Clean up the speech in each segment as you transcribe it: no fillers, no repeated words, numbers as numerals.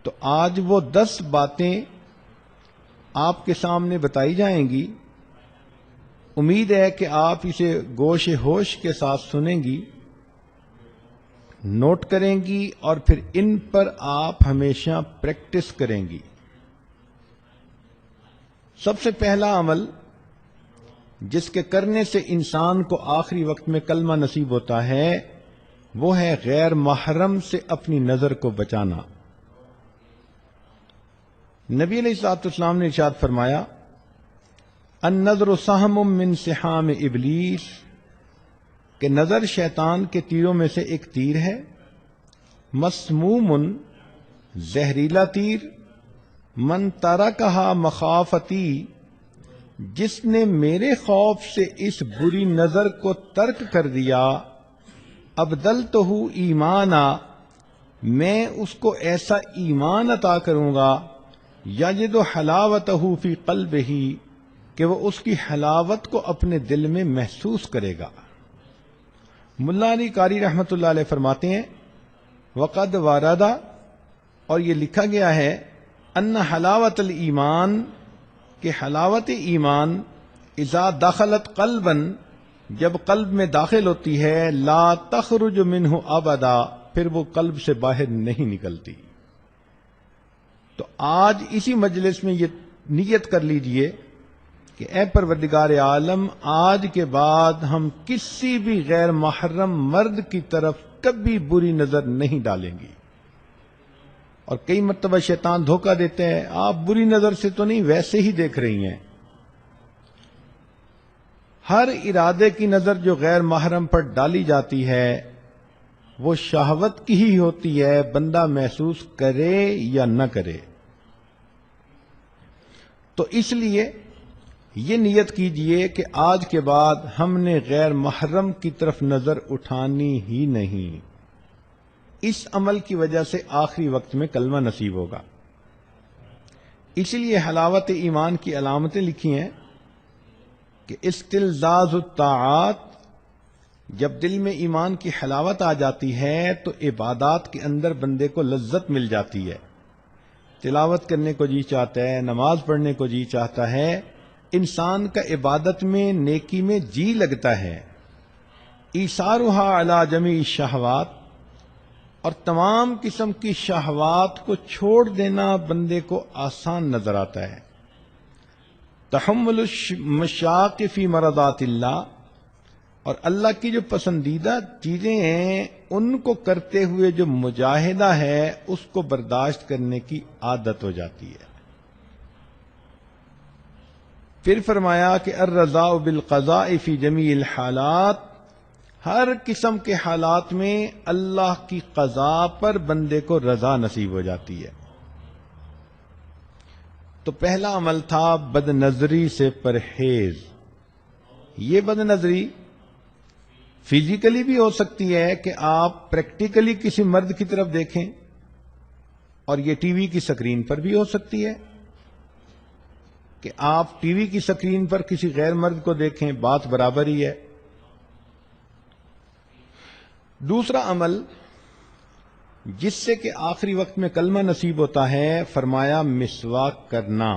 تو آج وہ 10 باتیں آپ کے سامنے بتائی جائیں گی. امید ہے کہ آپ اسے گوش ہوش کے ساتھ سنیں گی، نوٹ کریں گی اور پھر ان پر آپ ہمیشہ پریکٹس کریں گی. سب سے پہلا عمل جس کے کرنے سے انسان کو آخری وقت میں کلمہ نصیب ہوتا ہے وہ ہے غیر محرم سے اپنی نظر کو بچانا. نبی علیہ الصلوۃ والسلام نے ارشاد فرمایا النظر سہم من سہام ابلیس، کہ نظر شیطان کے تیروں میں سے ایک تیر ہے. مسموم، زہریلا تیر. من ترکہا مخافتی، جس نے میرے خوف سے اس بری نظر کو ترک کر دیا. ابدلتہ ایمانا، میں اس کو ایسا ایمان عطا کروں گا یجد حلاوتہ فی قلبہ، کہ وہ اس کی حلاوت کو اپنے دل میں محسوس کرے گا. ملا علی قاری رحمۃ اللہ علیہ فرماتے ہیں وقد واردا، اور یہ لکھا گیا ہے ان حلاوت الایمان، کہ حلاوت ایمان اذا دخلت قلبا، جب قلب میں داخل ہوتی ہے، لا تخرج منہ ابدا، پھر وہ قلب سے باہر نہیں نکلتی. تو آج اسی مجلس میں یہ نیت کر لیجئے کہ اے پروردگار عالم، آج کے بعد ہم کسی بھی غیر محرم مرد کی طرف کبھی بری نظر نہیں ڈالیں گی. اور کئی مرتبہ شیطان دھوکہ دیتے ہیں، آپ بری نظر سے تو نہیں، ویسے ہی دیکھ رہی ہیں. ہر ارادے کی نظر جو غیر محرم پر ڈالی جاتی ہے وہ شہوت کی ہی ہوتی ہے، بندہ محسوس کرے یا نہ کرے. تو اس لیے یہ نیت کیجئے کہ آج کے بعد ہم نے غیر محرم کی طرف نظر اٹھانی ہی نہیں. اس عمل کی وجہ سے آخری وقت میں کلمہ نصیب ہوگا. اسی لیے حلاوت ایمان کی علامتیں لکھی ہیں کہ استلذاذ الطاعات، جب دل میں ایمان کی حلاوت آ جاتی ہے تو عبادات کے اندر بندے کو لذت مل جاتی ہے. تلاوت کرنے کو جی چاہتا ہے، نماز پڑھنے کو جی چاہتا ہے، انسان کا عبادت میں نیکی میں جی لگتا ہے. ایثارها علی جمیع الشہوات، اور تمام قسم کی شہوات کو چھوڑ دینا بندے کو آسان نظر آتا ہے. تحمل المشاق فی مرضات اللہ، اور اللہ کی جو پسندیدہ چیزیں ہیں ان کو کرتے ہوئے جو مجاہدہ ہے اس کو برداشت کرنے کی عادت ہو جاتی ہے. پھر فرمایا کہ الرضاء بالقضاء فی جمیع الحالات، ہر قسم کے حالات میں اللہ کی قضاء پر بندے کو رضا نصیب ہو جاتی ہے. تو پہلا عمل تھا بد نظری سے پرہیز. یہ بد نظری فزیکلی بھی ہو سکتی ہے کہ آپ پریکٹیکلی کسی مرد کی طرف دیکھیں، اور یہ ٹی وی کی سکرین پر بھی ہو سکتی ہے کہ آپ ٹی وی کی سکرین پر کسی غیر مرد کو دیکھیں، بات برابر ہی ہے. دوسرا عمل جس سے کہ آخری وقت میں کلمہ نصیب ہوتا ہے، فرمایا مسواک کرنا.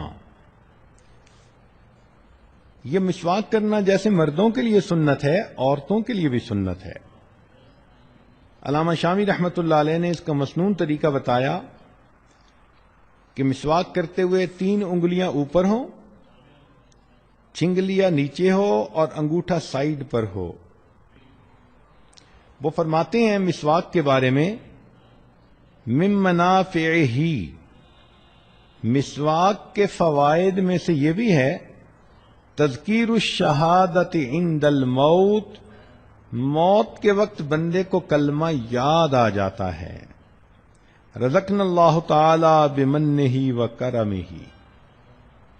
یہ مسواک کرنا جیسے مردوں کے لیے سنت ہے، عورتوں کے لیے بھی سنت ہے. علامہ شامی رحمۃ اللہ علیہ نے اس کا مسنون طریقہ بتایا کہ مسواک کرتے ہوئے 3 انگلیاں اوپر ہوں، چھنگلیاں نیچے ہو اور انگوٹھا سائیڈ پر ہو. وہ فرماتے ہیں مسواک کے بارے میں من منافعہ، مسواک کے فوائد میں سے یہ بھی ہے تذکیر الشہادت عند الموت، موت کے وقت بندے کو کلمہ یاد آ جاتا ہے. رزقنا اللہ تعالی بمنہ وکرمہ،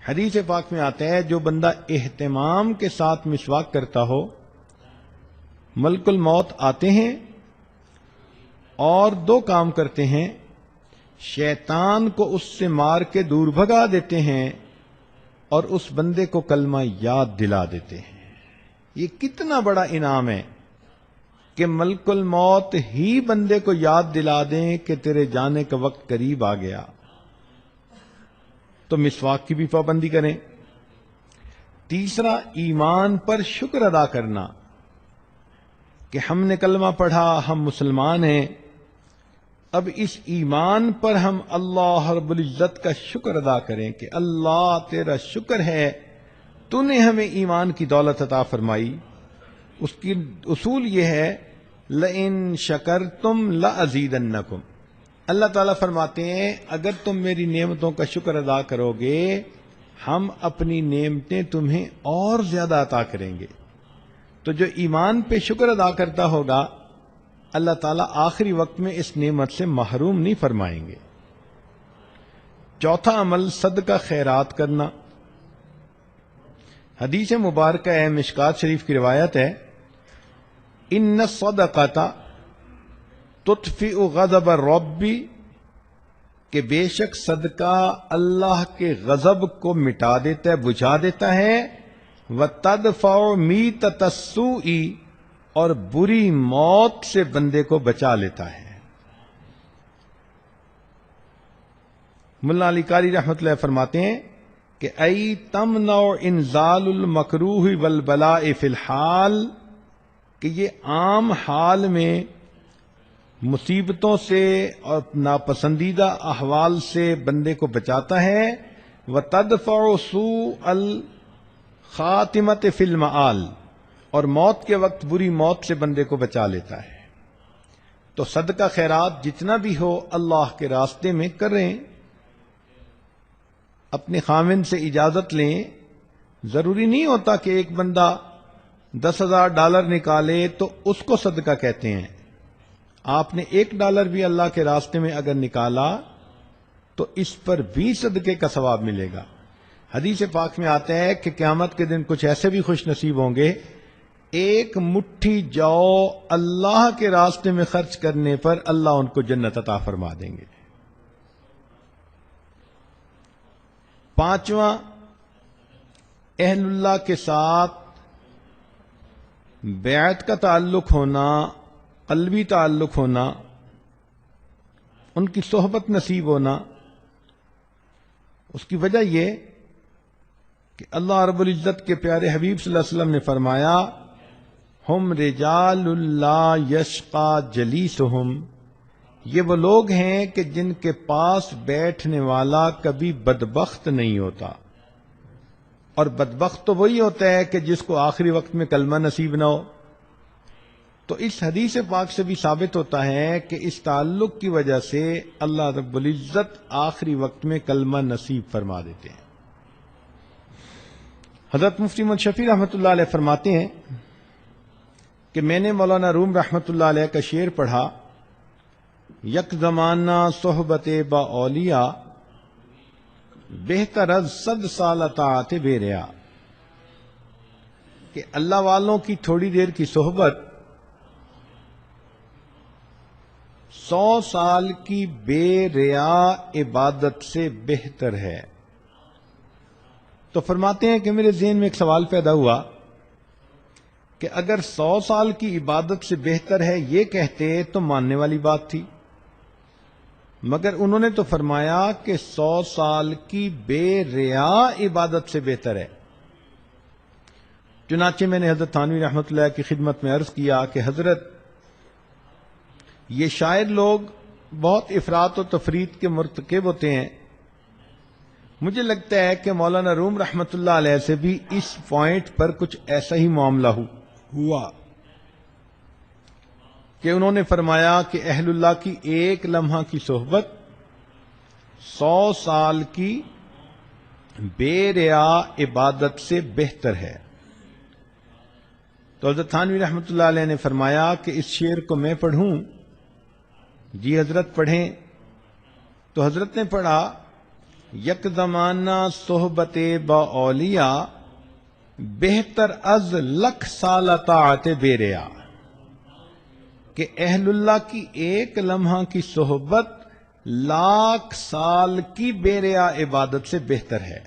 حدیث پاک میں آتا ہے جو بندہ اہتمام کے ساتھ مسواک کرتا ہو، ملک الموت آتے ہیں اور 2 کام کرتے ہیں، شیطان کو اس سے مار کے دور بھگا دیتے ہیں اور اس بندے کو کلمہ یاد دلا دیتے ہیں. یہ کتنا بڑا انعام ہے کہ ملک الموت ہی بندے کو یاد دلا دیں کہ تیرے جانے کا وقت قریب آ گیا، تو مسواک کی بھی پابندی کریں۔ تیسرا، ایمان پر شکر ادا کرنا کہ ہم نے کلمہ پڑھا، ہم مسلمان ہیں، اب اس ایمان پر ہم اللہ رب العزت کا شکر ادا کریں کہ اللہ تیرا شکر ہے تو نے ہمیں ایمان کی دولت عطا فرمائی۔ اس کی اصول یہ ہے لَإِن شَكَرْتُمْ لَأَزِيدَنَّكُمْ، اللہ تعالیٰ فرماتے ہیں اگر تم میری نعمتوں کا شکر ادا کرو گے ہم اپنی نعمتیں تمہیں اور زیادہ عطا کریں گے۔ تو جو ایمان پہ شکر ادا کرتا ہوگا اللہ تعالیٰ آخری وقت میں اس نعمت سے محروم نہیں فرمائیں گے۔ چوتھا عمل صدقہ خیرات کرنا۔ حدیث مبارکہ ہے، مشکات شریف کی روایت ہے، ان الصدقۃ تطفئ غضب الرب، کہ بے شک صدقہ اللہ کے غضب کو مٹا دیتا ہے، بجھا دیتا ہے، وتدفع میتۃ السوء، اور بری موت سے بندے کو بچا لیتا ہے۔ ملا علی قاری رحمۃ اللہ فرماتے ہیں کہ ای تمنع انزال المکروہ والبلاء فی الحال، کہ یہ عام حال میں مصیبتوں سے اور ناپسندیدہ احوال سے بندے کو بچاتا ہے، وتدفع سوء الخاتمۃ فی المآل، اور موت کے وقت بری موت سے بندے کو بچا لیتا ہے۔ تو صدقہ خیرات جتنا بھی ہو اللہ کے راستے میں کریں، اپنے خامن سے اجازت لیں۔ ضروری نہیں ہوتا کہ ایک بندہ $10,000 نکالے تو اس کو صدقہ کہتے ہیں۔ آپ نے $1 بھی اللہ کے راستے میں اگر نکالا تو اس پر بھی صدقے کا ثواب ملے گا۔ حدیث پاک میں آتا ہے کہ قیامت کے دن کچھ ایسے بھی خوش نصیب ہوں گے، ایک مٹھی جو اللہ کے راستے میں خرچ کرنے پر اللہ ان کو جنت عطا فرما دیں گے۔ پانچواں، اہل اللہ کے ساتھ بیعت کا تعلق ہونا، قلبی تعلق ہونا، ان کی صحبت نصیب ہونا۔ اس کی وجہ یہ کہ اللہ رب العزت کے پیارے حبیب صلی اللہ علیہ وسلم نے فرمایا ہم رجال لا یشقى جلیسہم، یہ وہ لوگ ہیں کہ جن کے پاس بیٹھنے والا کبھی بدبخت نہیں ہوتا، اور بدبخت تو وہی ہوتا ہے کہ جس کو آخری وقت میں کلمہ نصیب نہ ہو۔ تو اس حدیث پاک سے بھی ثابت ہوتا ہے کہ اس تعلق کی وجہ سے اللہ رب العزت آخری وقت میں کلمہ نصیب فرما دیتے ہیں۔ حضرت مفتی محمد شفیع رحمۃ اللہ علیہ فرماتے ہیں کہ میں نے مولانا روم رحمۃ اللہ علیہ کا شعر پڑھا، یک زمانہ صحبت با اولیاء بہتر از 100 سال اطاعت بے ریا، کہ اللہ والوں کی تھوڑی دیر کی صحبت 100 سال کی بے ریا عبادت سے بہتر ہے۔ تو فرماتے ہیں کہ میرے ذہن میں ایک سوال پیدا ہوا کہ اگر 100 سال کی عبادت سے بہتر ہے یہ کہتے تو ماننے والی بات تھی، مگر انہوں نے تو فرمایا کہ 100 سال کی بے ریا عبادت سے بہتر ہے۔ چنانچہ میں نے حضرت تھانوی رحمۃ اللہ کی خدمت میں عرض کیا کہ حضرت یہ شاعر لوگ بہت افراط و تفریط کے مرتکب ہوتے ہیں، مجھے لگتا ہے کہ مولانا روم رحمۃ اللہ علیہ سے بھی اس پوائنٹ پر کچھ ایسا ہی معاملہ ہوا کہ انہوں نے فرمایا کہ اہل اللہ کی ایک لمحہ کی صحبت 100 سال کی بے ریا عبادت سے بہتر ہے۔ تو حضرت تھانوی رحمۃ اللہ علیہ نے فرمایا کہ اس شعر کو میں پڑھوں؟ جی حضرت پڑھیں۔ تو حضرت نے پڑھا یک زمانہ صحبت با اولیاء بہتر از 1,00,000 سال اطاعت بے ریا، کہ اہل اللہ کی ایک لمحہ کی صحبت 1,00,000 سال کی بے ریا عبادت سے بہتر ہے۔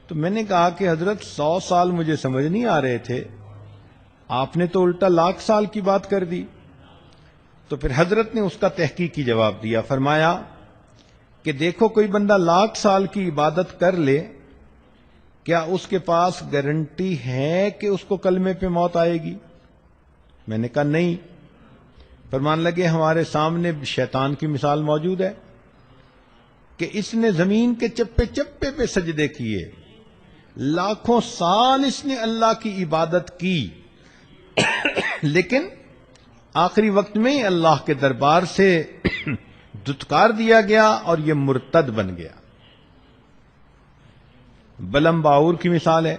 تو میں نے کہا کہ حضرت 100 سال مجھے سمجھ نہیں آ رہے تھے، آپ نے تو الٹا 1,00,000 سال کی بات کر دی۔ تو پھر حضرت نے اس کا تحقیقی جواب دیا، فرمایا کہ دیکھو کوئی بندہ 1,00,000 سال کی عبادت کر لے، کیا اس کے پاس گارنٹی ہے کہ اس کو کلمے پہ موت آئے گی؟ میں نے کہا نہیں۔ فرمانے لگے ہمارے سامنے شیطان کی مثال موجود ہے کہ اس نے زمین کے چپے چپے پہ سجدے کیے، لاکھوں سال اس نے اللہ کی عبادت کی، لیکن آخری وقت میں اللہ کے دربار سے دھتکار دیا گیا اور یہ مرتد بن گیا۔ بلم باور کی مثال ہے،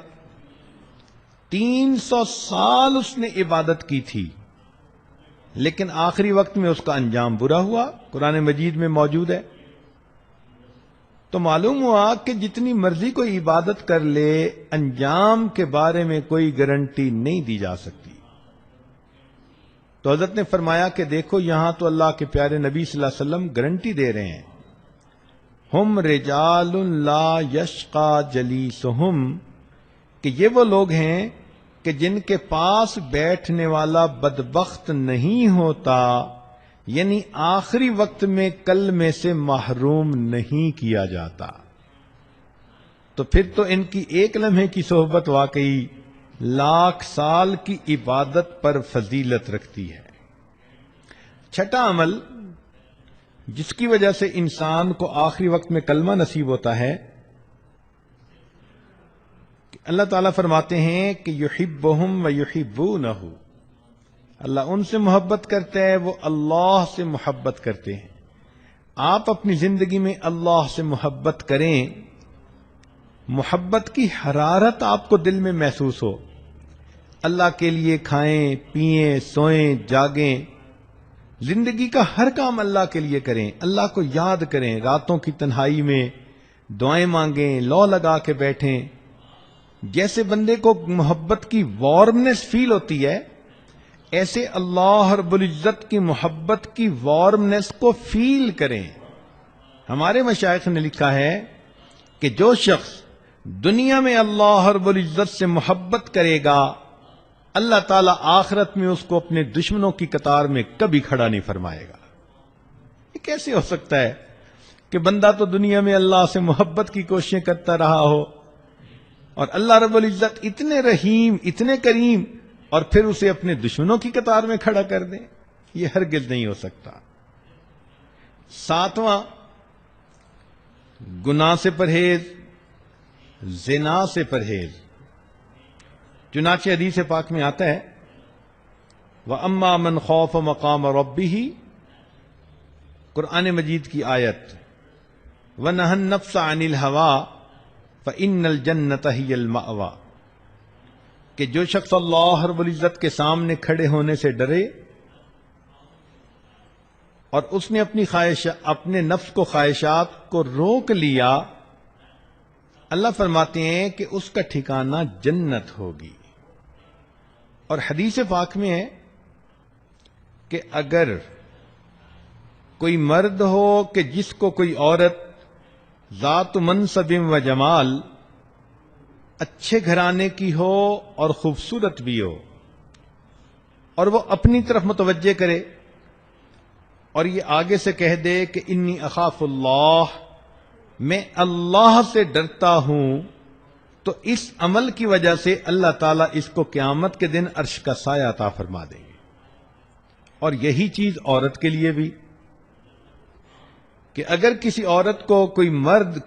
300 سال اس نے عبادت کی تھی، لیکن آخری وقت میں اس کا انجام برا ہوا، قرآن مجید میں موجود ہے۔ تو معلوم ہوا کہ جتنی مرضی کوئی عبادت کر لے، انجام کے بارے میں کوئی گارنٹی نہیں دی جا سکتی۔ تو حضرت نے فرمایا کہ دیکھو یہاں تو اللہ کے پیارے نبی صلی اللہ علیہ وسلم گارنٹی دے رہے ہیں، ہم رجال لا یشقا جلیسہم، کہ یہ وہ لوگ ہیں کہ جن کے پاس بیٹھنے والا بدبخت نہیں ہوتا، یعنی آخری وقت میں کلمے سے محروم نہیں کیا جاتا۔ تو پھر تو ان کی ایک لمحے کی صحبت واقعی 1,00,000 سال کی عبادت پر فضیلت رکھتی ہے۔ چھٹا عمل جس کی وجہ سے انسان کو آخری وقت میں کلمہ نصیب ہوتا ہے، کہ اللہ تعالیٰ فرماتے ہیں کہ یحبہم ویحبونہ، اللہ ان سے محبت کرتا ہے، وہ اللہ سے محبت کرتے ہیں۔ آپ اپنی زندگی میں اللہ سے محبت کریں، محبت کی حرارت آپ کو دل میں محسوس ہو، اللہ کے لیے کھائیں پئیں سوئیں جاگیں، زندگی کا ہر کام اللہ کے لیے کریں، اللہ کو یاد کریں، راتوں کی تنہائی میں دعائیں مانگیں، لو لگا کے بیٹھیں۔ جیسے بندے کو محبت کی وارمنس فیل ہوتی ہے، ایسے اللہ رب العزت کی محبت کی وارمنس کو فیل کریں۔ ہمارے مشائخ نے لکھا ہے کہ جو شخص دنیا میں اللہ رب العزت سے محبت کرے گا، اللہ تعالیٰ آخرت میں اس کو اپنے دشمنوں کی قطار میں کبھی کھڑا نہیں فرمائے گا۔ یہ کیسے ہو سکتا ہے کہ بندہ تو دنیا میں اللہ سے محبت کی کوششیں کرتا رہا ہو اور اللہ رب العزت اتنے رحیم اتنے کریم اور پھر اسے اپنے دشمنوں کی قطار میں کھڑا کر دیں؟ یہ ہرگز نہیں ہو سکتا۔ ساتواں، گناہ سے پرہیز، زنا سے پرہیز۔ چنانچہ حدیث پاک میں آتا ہے وَأَمَّا مَنْ خَافَ مَقَامَ رَبِّهِ، قرآن مجید کی آیت، وَنَهَى النَّفْسَ عَنِ الْهَوَىٰ فَإِنَّ الْجَنَّةَ هِيَ الْمَأْوَىٰ، کہ جو شخص اللہ رب العزت کے سامنے کھڑے ہونے سے ڈرے اور اس نے اپنے نفس کو خواہشات کو روک لیا، اللہ فرماتے ہیں کہ اس کا ٹھکانہ جنت ہوگی۔ اور حدیث پاک میں ہے کہ اگر کوئی مرد ہو کہ جس کو کوئی عورت ذات منصب و جمال، اچھے گھرانے کی ہو اور خوبصورت بھی ہو، اور وہ اپنی طرف متوجہ کرے اور یہ آگے سے کہہ دے کہ انی اخاف اللہ، میں اللہ سے ڈرتا ہوں، تو اس عمل کی وجہ سے اللہ تعالیٰ اس کو قیامت کے دن عرش کا سایہ عطا فرما دیں گے۔ اور یہی چیز عورت کے لیے بھی، کہ اگر کسی عورت کو کوئی مرد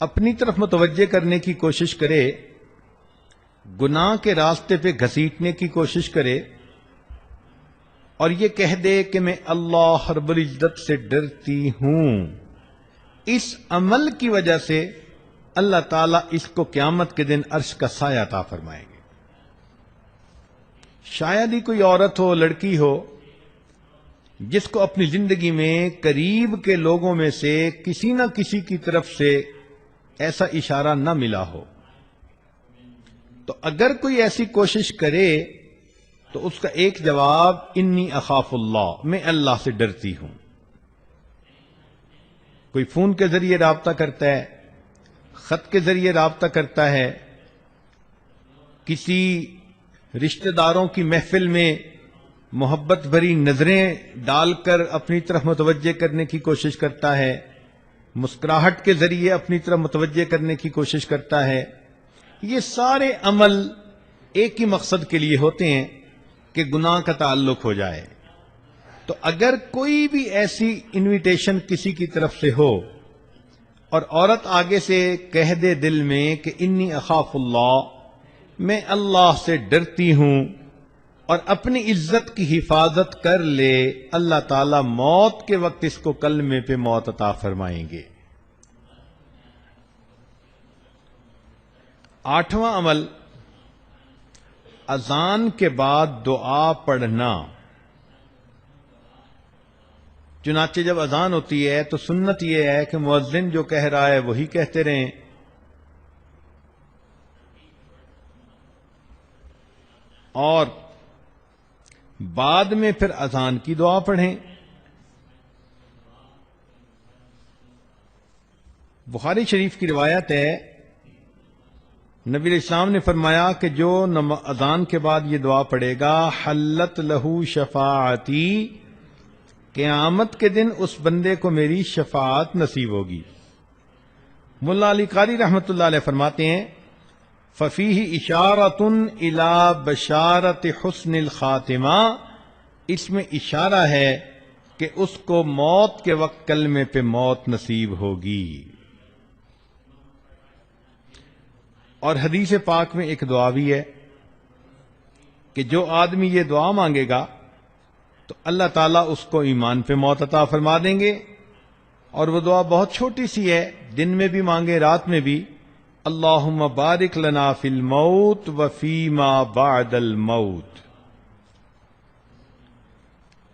اپنی طرف متوجہ کرنے کی کوشش کرے، گناہ کے راستے پہ گھسیٹنے کی کوشش کرے اور یہ کہہ دے کہ میں اللہ رب العزت سے ڈرتی ہوں، اس عمل کی وجہ سے اللہ تعالیٰ اس کو قیامت کے دن عرش کا سایہ عطا فرمائیں گے۔ شاید ہی کوئی عورت ہو، لڑکی ہو، جس کو اپنی زندگی میں قریب کے لوگوں میں سے کسی نہ کسی کی طرف سے ایسا اشارہ نہ ملا ہو۔ تو اگر کوئی ایسی کوشش کرے تو اس کا ایک جواب انی اخاف اللہ، میں اللہ سے ڈرتی ہوں۔ کوئی فون کے ذریعے رابطہ کرتا ہے، خط کے ذریعے رابطہ کرتا ہے، کسی رشتہ داروں کی محفل میں محبت بھری نظریں ڈال کر اپنی طرف متوجہ کرنے کی کوشش کرتا ہے، مسکراہٹ کے ذریعے اپنی طرف متوجہ کرنے کی کوشش کرتا ہے. یہ سارے عمل ایک ہی مقصد کے لیے ہوتے ہیں کہ گناہ کا تعلق ہو جائے. تو اگر کوئی بھی ایسی انویٹیشن کسی کی طرف سے ہو اور عورت آگے سے کہہ دے دل میں کہ انی اخاف اللہ، میں اللہ سے ڈرتی ہوں، اور اپنی عزت کی حفاظت کر لے، اللہ تعالی موت کے وقت اس کو کلمے پہ موت عطا فرمائیں گے. 8واں عمل، اذان کے بعد دعا پڑھنا. چنانچہ جب اذان ہوتی ہے تو سنت یہ ہے کہ مؤذن جو کہہ رہا ہے وہی کہتے رہیں، اور بعد میں پھر اذان کی دعا پڑھیں. بخاری شریف کی روایت ہے، نبی علیہ السلام نے فرمایا کہ جو اذان کے بعد یہ دعا پڑھے گا، حلت لہو شفاعتی، قیامت کے دن اس بندے کو میری شفاعت نصیب ہوگی. ملا علی قاری رحمۃ اللہ علیہ فرماتے ہیں، ففیہ اشارۃ الی بشارت حسن الخاتمہ، اس میں اشارہ ہے کہ اس کو موت کے وقت کلمے پہ موت نصیب ہوگی. اور حدیث پاک میں ایک دعا بھی ہے کہ جو آدمی یہ دعا مانگے گا تو اللہ تعالیٰ اس کو ایمان پہ موت عطا فرما دیں گے. اور وہ دعا بہت چھوٹی سی ہے، دن میں بھی مانگے رات میں بھی، اللہم بارک لنا فی الموت وفیما بعد الموت.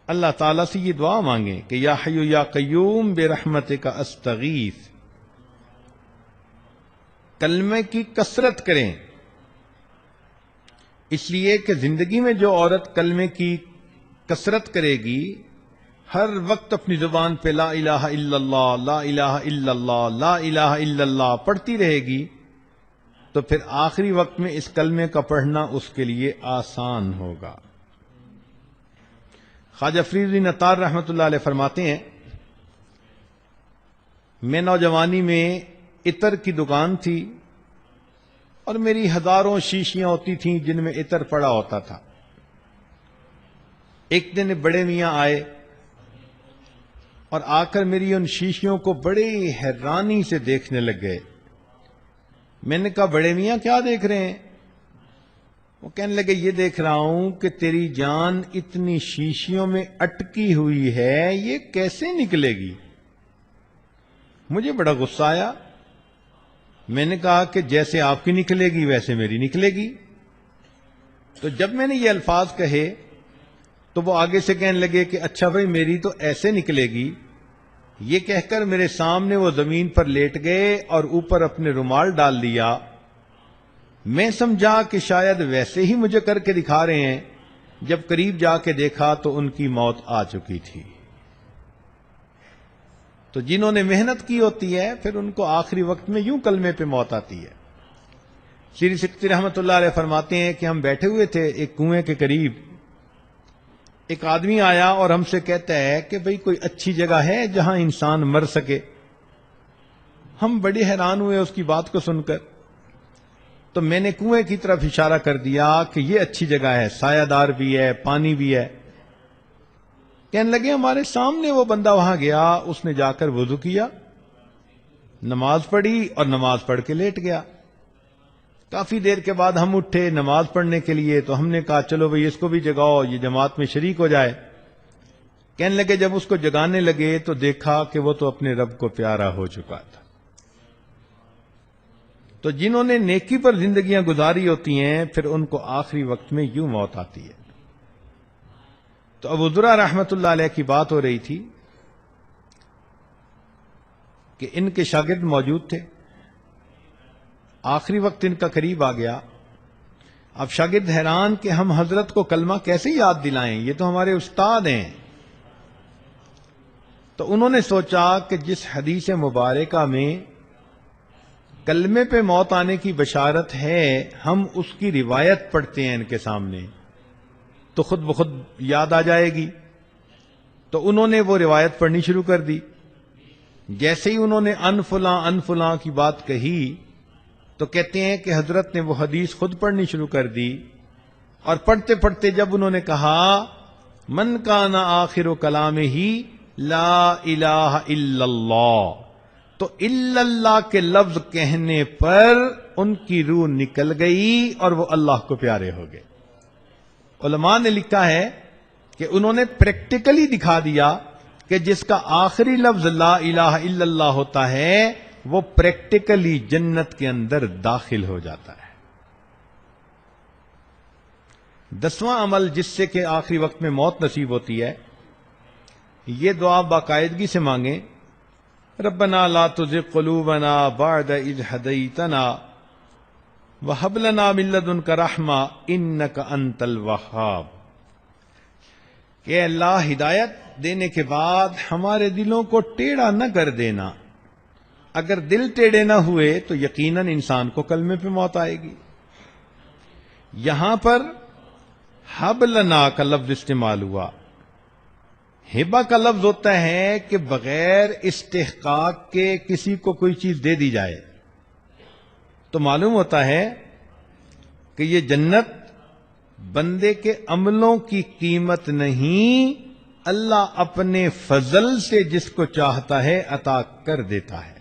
اللہ تعالیٰ سے یہ دعا مانگیں کہ یا حی یا قیوم برحمتک استغیث. کلمے کی کثرت کریں، اس لیے کہ زندگی میں جو عورت کلمے کی کثرت کرے گی، ہر وقت اپنی زبان پہ لا الہ الا اللہ، لا الہ الا اللہ، لا الہ الا اللہ پڑھتی رہے گی، تو پھر آخری وقت میں اس کلمے کا پڑھنا اس کے لیے آسان ہوگا. خواجہ فرید الدین عطار رحمۃ اللہ علیہ فرماتے ہیں، میں نوجوانی میں عطر کی دکان تھی اور میری ہزاروں شیشیاں ہوتی تھیں جن میں عطر پڑا ہوتا تھا. ایک دن بڑے میاں آئے اور آ کر میری ان شیشیوں کو بڑی حیرانی سے دیکھنے لگ گئے. میں نے کہا بڑے میاں کیا دیکھ رہے ہیں؟ وہ کہنے لگے یہ دیکھ رہا ہوں کہ تیری جان اتنی شیشیوں میں اٹکی ہوئی ہے، یہ کیسے نکلے گی؟ مجھے بڑا غصہ آیا. میں نے کہا کہ جیسے آپ کی نکلے گی ویسے میری نکلے گی. تو جب میں نے یہ الفاظ کہے تو وہ آگے سے کہنے لگے کہ اچھا بھائی میری تو ایسے نکلے گی. یہ کہہ کر میرے سامنے وہ زمین پر لیٹ گئے اور اوپر اپنے رومال ڈال دیا. میں سمجھا کہ شاید ویسے ہی مجھے کر کے دکھا رہے ہیں. جب قریب جا کے دیکھا تو ان کی موت آ چکی تھی. تو جنہوں نے محنت کی ہوتی ہے پھر ان کو آخری وقت میں یوں کلمے پہ موت آتی ہے. شری سکتی رحمۃ اللہ علیہ فرماتے ہیں کہ ہم بیٹھے ہوئے تھے ایک کنویں کے قریب. ایک آدمی آیا اور ہم سے کہتا ہے کہ بھئی کوئی اچھی جگہ ہے جہاں انسان مر سکے. ہم بڑے حیران ہوئے اس کی بات کو سن کر. تو میں نے کنویں کی طرف اشارہ کر دیا کہ یہ اچھی جگہ ہے، سایہ دار بھی ہے، پانی بھی ہے. کہنے لگے ہمارے سامنے وہ بندہ وہاں گیا، اس نے جا کر وضو کیا، نماز پڑھی اور نماز پڑھ کے لیٹ گیا. کافی دیر کے بعد ہم اٹھے نماز پڑھنے کے لیے تو ہم نے کہا چلو بھئی اس کو بھی جگاؤ، یہ جماعت میں شریک ہو جائے. کہنے لگے جب اس کو جگانے لگے تو دیکھا کہ وہ تو اپنے رب کو پیارا ہو چکا تھا. تو جنہوں نے نیکی پر زندگیاں گزاری ہوتی ہیں پھر ان کو آخری وقت میں یوں موت آتی ہے. تو ابو ذرہ رحمۃ اللہ علیہ کی بات ہو رہی تھی کہ ان کے شاگرد موجود تھے، آخری وقت ان کا قریب آ گیا. اب شاگرد حیران کہ ہم حضرت کو کلمہ کیسے یاد دلائیں، یہ تو ہمارے استاد ہیں. تو انہوں نے سوچا کہ جس حدیث مبارکہ میں کلمے پہ موت آنے کی بشارت ہے، ہم اس کی روایت پڑھتے ہیں ان کے سامنے تو خود بخود یاد آ جائے گی. تو انہوں نے وہ روایت پڑھنی شروع کر دی. جیسے ہی انہوں نے ان فلاں کی بات کہی تو کہتے ہیں کہ حضرت نے وہ حدیث خود پڑھنی شروع کر دی، اور پڑھتے پڑھتے جب انہوں نے کہا من کان آخر کلامہ لا الہ الا اللہ، تو الا اللہ کے لفظ کہنے پر ان کی روح نکل گئی اور وہ اللہ کو پیارے ہو گئے. علماء نے لکھا ہے کہ انہوں نے پریکٹیکلی دکھا دیا کہ جس کا آخری لفظ لا الہ الا اللہ ہوتا ہے وہ پریکٹیکلی جنت کے اندر داخل ہو جاتا ہے. 10واں عمل جس سے کہ آخری وقت میں موت نصیب ہوتی ہے، یہ دعا باقاعدگی سے مانگیں، ربنا لا تزغ قلوبنا بعد اذ ہدیتنا وہب لنا من لدنک رحمہ انک انت الوہاب، کہ اللہ ہدایت دینے کے بعد ہمارے دلوں کو ٹیڑھا نہ کر دینا. اگر دل ٹیڑھے نہ ہوئے تو یقیناً انسان کو کلمے پہ موت آئے گی. یہاں پر حب لنا کا لفظ استعمال ہوا. ہبہ کا لفظ ہوتا ہے کہ بغیر استحقاق کے کسی کو کوئی چیز دے دی جائے. تو معلوم ہوتا ہے کہ یہ جنت بندے کے عملوں کی قیمت نہیں، اللہ اپنے فضل سے جس کو چاہتا ہے عطا کر دیتا ہے.